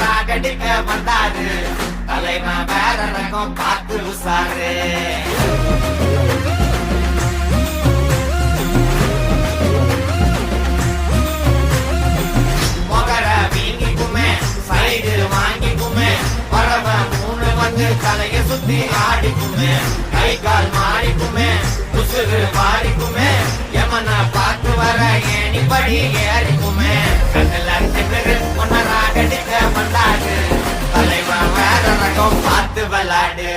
ராகடிக்க வந்தாரு தலைவன் வேற ரகம் பார்த்து உசாரு மொகர வீங்கிக்குமே சைடு வாங்கிக்குமே வரவன் மூணு வந்து தலைய சுத்தி ஆடிக்குமே கை கால் மாறிக்குமே உசுறு மாறிக்குமே எமன பார்த்து வர ஏணிப்படி ஏறிக்குமே கண்ணுல திமிரு ஒன்ன ராகடிக்க வந்தாடு தலைவன் வேற ரகம் பார்த்து விளாடு